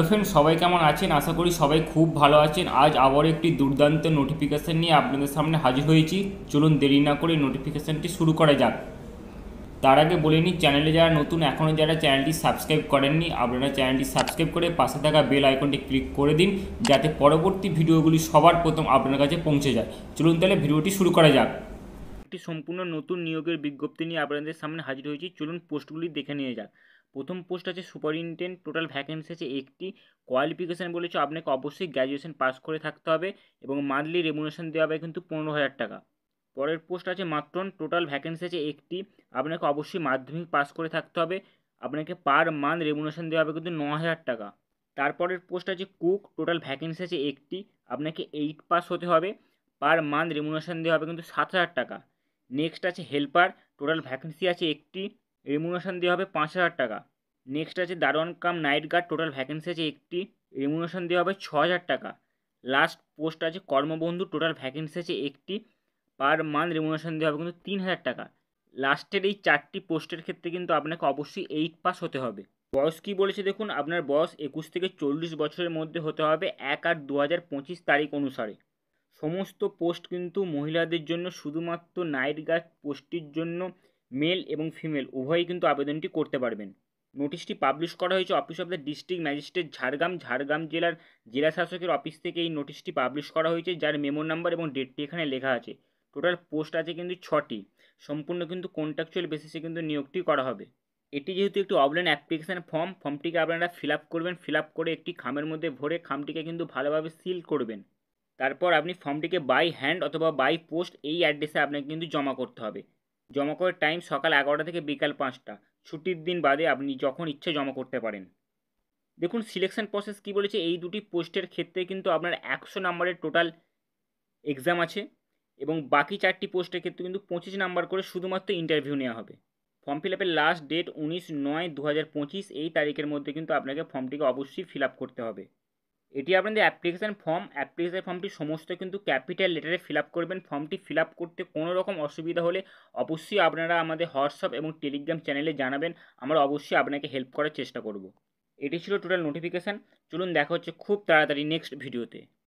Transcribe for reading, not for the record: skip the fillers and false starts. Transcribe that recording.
Hello friend, সবাই কেমন আছেন? আশা করি সবাই খুব ভালো আছেন। আজ আবার একটি দুর্দান্ত নোটিফিকেশান নিয়ে আপনাদের সামনে হাজির হয়েছি। চলুন দেরি না করে নোটিফিকেশানটি শুরু করা যাক। তার আগে বলে নিই, চ্যানেলে যারা নতুন, এখনও যারা চ্যানেলটি সাবস্ক্রাইব করেননি, আপনারা চ্যানেলটি সাবস্ক্রাইব করে পাশে থাকা বেল আইকনটি ক্লিক করে দিন, যাতে পরবর্তী ভিডিওগুলি সবার প্রথম আপনার কাছে পৌঁছে যায়। চলুন তাহলে ভিডিওটি শুরু করা যাক। একটি সম্পূর্ণ নতুন নিয়োগের বিজ্ঞপ্তি নিয়ে আপনাদের সামনে হাজির হয়েছি। চলুন পোস্টগুলি দেখে নিয়ে যাক। প্রথম পোস্ট আছে সুপারিনটেন্ডেন্ট, টোটাল ভ্যাকেন্সি আছে একটি। কোয়ালিফিকেশান বলেছে আপনাকে অবশ্যই গ্র্যাজুয়েশন পাস করে থাকতে হবে এবং মান্থলি রেমুনেশন দেওয়া হবে কিন্তু 15,000 টাকা। পরের পোস্ট আছে মাত্রন, টোটাল ভ্যাকেন্সি আছে একটি, আপনাকে অবশ্যই মাধ্যমিক পাস করে থাকতে হবে, আপনাকে পার মান্থ রেমুনেশন দেওয়া হবে কিন্তু 9,000 টাকা। তারপরের পোস্ট আছে কুক, টোটাল ভ্যাকেন্সি আছে একটি, আপনাকে 8 পাস হতে হবে, পার মান্থ রেমুনেশন দেওয়া হবে কিন্তু 7,000 টাকা। নেক্সট আছে হেল্পার, টোটাল ভ্যাকেন্সি আছে একটি, রেমুনেশন দেওয়া হবে 5,000 টাকা। নেক্সট আছে দারোয়ান cum night guard, total vacancy আছে একটি, রেমুনেশন দেওয়া হবে 6,000 টাকা। লাস্ট পোস্ট আছে কর্মবন্ধু, টোটাল ভ্যাকেন্সি আছে একটি, পার মান্থ রেমুনেশন দেওয়া হবে কিন্তু 3,000 টাকা। লাস্টের এই 4টি পোস্টের ক্ষেত্রে কিন্তু আপনাকে অবশ্যই 8 পাস হতে হবে। বয়স কী বলেছে দেখুন, আপনার বয়স 21 থেকে 40 বছরের মধ্যে হতে হবে 1/8/2025 তারিখ অনুসারে। সমস্ত পোস্ট কিন্তু মহিলাদের জন্য, শুধুমাত্র নাইট গার্ড পোস্টটির জন্য মেল এবং ফিমেল উভয়ই কিন্তু আবেদনটি করতে পারবেন। নোটিশটি পাবলিশ করা হয়েছে office of the district magistrate Jhargram জেলার জেলা শাসকের অফিস থেকে এই নোটিশটি পাবলিশ করা হয়েছে, যার মেমো নাম্বার এবং ডেটটি এখানে লেখা আছে। টোটাল পোস্ট আছে কিন্তু 6টি, সম্পূর্ণ কিন্তু কন্ট্রাকচুয়াল বেসিসে কিন্তু নিয়োগটি করা হবে। এটি যেহেতু একটি অফলাইন অ্যাপ্লিকেশান ফর্মটিকে আপনারা ফিল আপ করবেন, ফিল আপ করে একটি খামের মধ্যে ভরে খামটিকে কিন্তু ভালোভাবে সিল করবেন। তারপর আপনি ফর্মটিকে বাই হ্যান্ড অথবা বাই পোস্ট এই অ্যাড্রেসে আপনাকে কিন্তু জমা করতে হবে। জমা করার টাইম সকাল 11টা থেকে বিকাল 5টা, ছুটির দিন বাদে আপনি যখন ইচ্ছে জমা করতে পারেন। দেখুন সিলেকশন প্রসেস কী বলেছে, এই দুটি পোস্টের ক্ষেত্রে কিন্তু আপনার 100 নম্বরের টোটাল এক্সাম আছে এবং বাকি 4টি পোস্টের ক্ষেত্রে কিন্তু 25 নাম্বার করে শুধুমাত্র ইন্টারভিউ নেওয়া হবে। ফর্ম ফিল আপের লাস্ট ডেট 19/9/2025, এই তারিখের মধ্যে কিন্তু আপনাকে ফর্মটিকে অবশ্যই ফিল আপ করতে হবে। এটি আপনাদের অ্যাপ্লিকেশান ফর্মটি সমস্ত কিন্তু ক্যাপিটাল লেটারে ফিল আপ করবেন। ফর্মটি ফিল আপ করতে কোনো রকম অসুবিধা হলে অবশ্যই আপনারা আমাদের হোয়াটসঅ্যাপ এবং টেলিগ্রাম চ্যানেলে জানাবেন, আমরা অবশ্যই আপনাকে হেল্প করার চেষ্টা করব। এটি ছিল টোটাল নোটিফিকেশান। চলুন দেখা হচ্ছে খুব তাড়াতাড়ি নেক্সট ভিডিওতে।